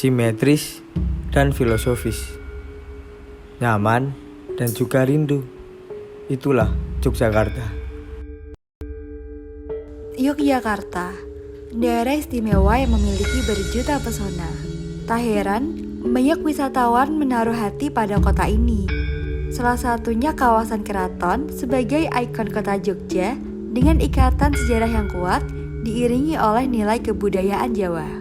simetris dan filosofis, nyaman dan juga rindu. Itulah Yogyakarta. Yogyakarta, daerah istimewa yang memiliki berjuta pesona. Tak heran, banyak wisatawan menaruh hati pada kota ini. Salah satunya kawasan Keraton sebagai ikon kota Jogja dengan ikatan sejarah yang kuat diiringi oleh nilai kebudayaan Jawa.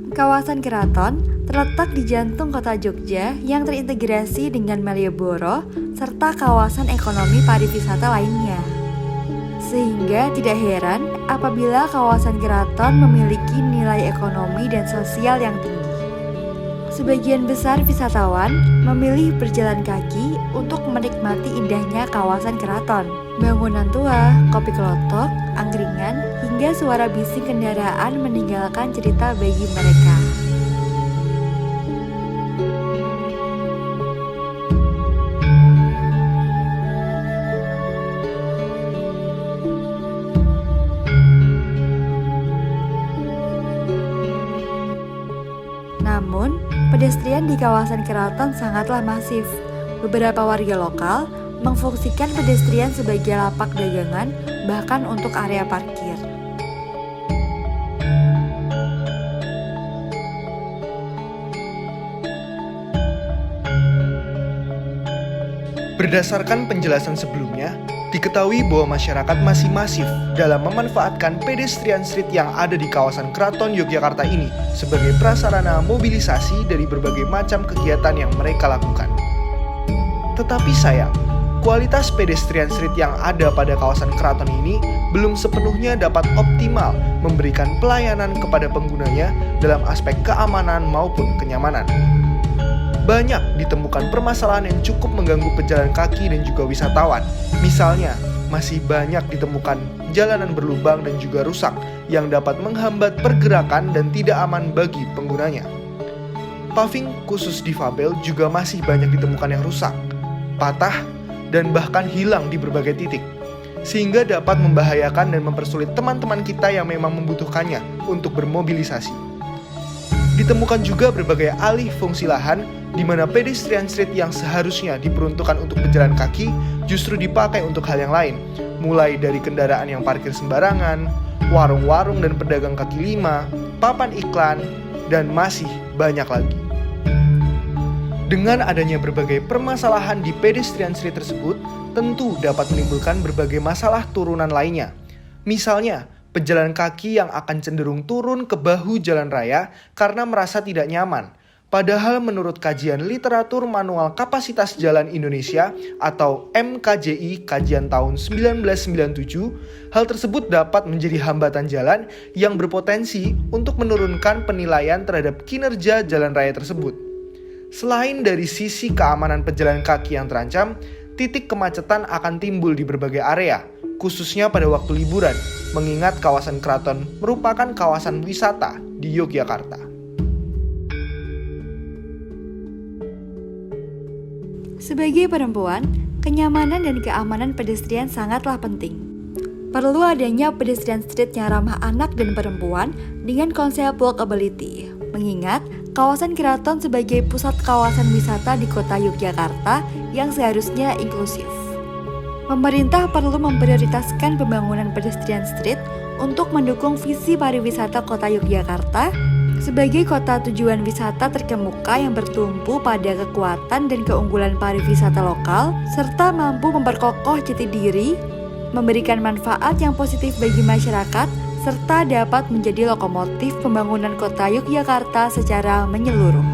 Kawasan Keraton terletak di jantung kota Jogja yang terintegrasi dengan Malioboro serta kawasan ekonomi pariwisata lainnya. Sehingga tidak heran apabila kawasan Keraton memiliki nilai ekonomi dan sosial yang tinggi. Sebagian besar wisatawan memilih berjalan kaki untuk menikmati indahnya kawasan Keraton. Bangunan tua, kopi kelotok, angkringan, hingga suara bising kendaraan meninggalkan cerita bagi mereka. Namun, pedestrian di kawasan Keraton sangatlah masif. Beberapa warga lokal memfungsikan pedestrian sebagai lapak dagangan, bahkan untuk area parkir. Berdasarkan penjelasan sebelumnya, diketahui bahwa masyarakat masih masif dalam memanfaatkan pedestrian street yang ada di kawasan Keraton Yogyakarta ini sebagai prasarana mobilisasi dari berbagai macam kegiatan yang mereka lakukan. Tetapi sayang, kualitas pedestrian street yang ada pada kawasan Keraton ini belum sepenuhnya dapat optimal memberikan pelayanan kepada penggunanya dalam aspek keamanan maupun kenyamanan. Banyak ditemukan permasalahan yang cukup mengganggu pejalan kaki dan juga wisatawan. Misalnya, masih banyak ditemukan jalanan berlubang dan juga rusak yang dapat menghambat pergerakan dan tidak aman bagi penggunanya. Paving khusus difabel juga masih banyak ditemukan yang rusak, patah, dan bahkan hilang di berbagai titik, sehingga dapat membahayakan dan mempersulit teman-teman kita yang memang membutuhkannya untuk bermobilisasi. Ditemukan juga berbagai alih fungsi lahan di mana pedestrian street yang seharusnya diperuntukkan untuk pejalan kaki justru dipakai untuk hal yang lain, mulai dari kendaraan yang parkir sembarangan, warung-warung dan pedagang kaki lima, papan iklan, dan masih banyak lagi. Dengan adanya berbagai permasalahan di pedestrian street tersebut, tentu dapat menimbulkan berbagai masalah turunan lainnya. Misalnya, pejalan kaki yang akan cenderung turun ke bahu jalan raya karena merasa tidak nyaman. Padahal menurut kajian literatur manual kapasitas jalan Indonesia atau MKJI kajian tahun 1997, hal tersebut dapat menjadi hambatan jalan yang berpotensi untuk menurunkan penilaian terhadap kinerja jalan raya tersebut. Selain dari sisi keamanan pejalan kaki yang terancam, titik kemacetan akan timbul di berbagai area, khususnya pada waktu liburan, mengingat kawasan Keraton merupakan kawasan wisata di Yogyakarta. Sebagai perempuan, kenyamanan dan keamanan pedestrian sangatlah penting. Perlu adanya pedestrian street yang ramah anak dan perempuan dengan konsep walkability, mengingat kawasan Keraton sebagai pusat kawasan wisata di kota Yogyakarta yang seharusnya inklusif. Pemerintah perlu memprioritaskan pembangunan pedestrian street untuk mendukung visi pariwisata kota Yogyakarta sebagai kota tujuan wisata terkemuka yang bertumpu pada kekuatan dan keunggulan pariwisata lokal, serta mampu memperkokoh jati diri, memberikan manfaat yang positif bagi masyarakat, serta dapat menjadi lokomotif pembangunan kota Yogyakarta secara menyeluruh.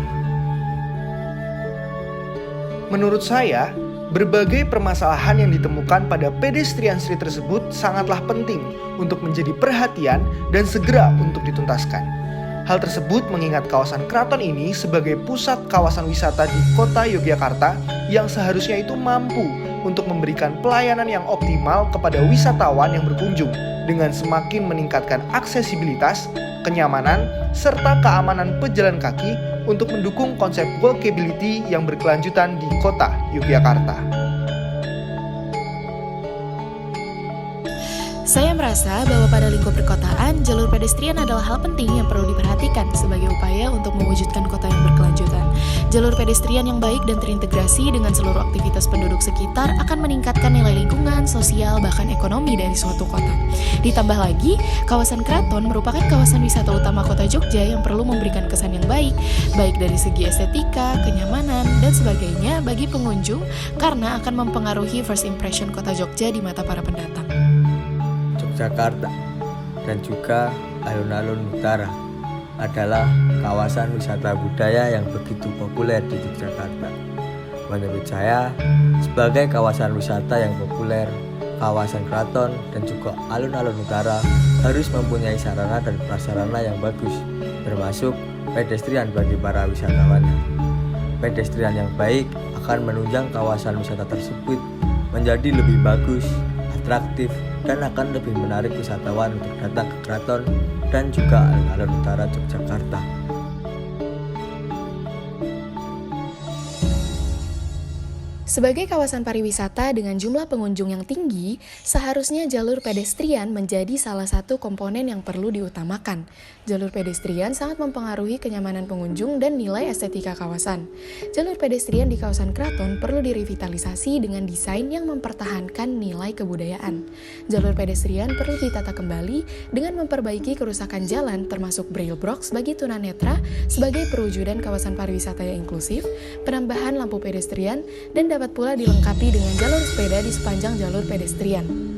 Menurut saya, berbagai permasalahan yang ditemukan pada pedestrian street tersebut sangatlah penting untuk menjadi perhatian dan segera untuk dituntaskan. Hal tersebut mengingat kawasan Keraton ini sebagai pusat kawasan wisata di kota Yogyakarta yang seharusnya itu mampu untuk memberikan pelayanan yang optimal kepada wisatawan yang berkunjung dengan semakin meningkatkan aksesibilitas, kenyamanan, serta keamanan pejalan kaki untuk mendukung konsep walkability yang berkelanjutan di kota Yogyakarta. Saya merasa bahwa pada lingkup perkotaan, jalur pedestrian adalah hal penting yang perlu diperhatikan sebagai upaya untuk mewujudkan kota yang berkelanjutan. Jalur pedestrian yang baik dan terintegrasi dengan seluruh aktivitas penduduk sekitar akan meningkatkan nilai lingkungan, sosial, bahkan ekonomi dari suatu kota. Ditambah lagi, kawasan Keraton merupakan kawasan wisata utama kota Jogja yang perlu memberikan kesan yang baik dari segi estetika, kenyamanan, dan sebagainya bagi pengunjung karena akan mempengaruhi first impression kota Jogja di mata para pendatang. Jakarta dan juga alun-alun utara adalah kawasan wisata budaya yang begitu populer di Yogyakarta. Menurut saya, sebagai kawasan wisata yang populer, kawasan Keraton dan juga alun-alun utara harus mempunyai sarana dan prasarana yang bagus, termasuk pedestrian bagi para wisatawannya. Pedestrian yang baik akan menunjang kawasan wisata tersebut menjadi lebih bagus, atraktif, dan akan lebih menarik wisatawan untuk datang ke Keraton dan juga alun-alun utara Yogyakarta. Sebagai kawasan pariwisata dengan jumlah pengunjung yang tinggi, seharusnya jalur pedestrian menjadi salah satu komponen yang perlu diutamakan. Jalur pedestrian sangat mempengaruhi kenyamanan pengunjung dan nilai estetika kawasan. Jalur pedestrian di kawasan Keraton perlu direvitalisasi dengan desain yang mempertahankan nilai kebudayaan. Jalur pedestrian perlu ditata kembali dengan memperbaiki kerusakan jalan termasuk braille box bagi tunanetra sebagai perwujudan kawasan pariwisata yang inklusif, penambahan lampu pedestrian, dan dapat pula dilengkapi dengan jalur sepeda di sepanjang jalur pedestrian.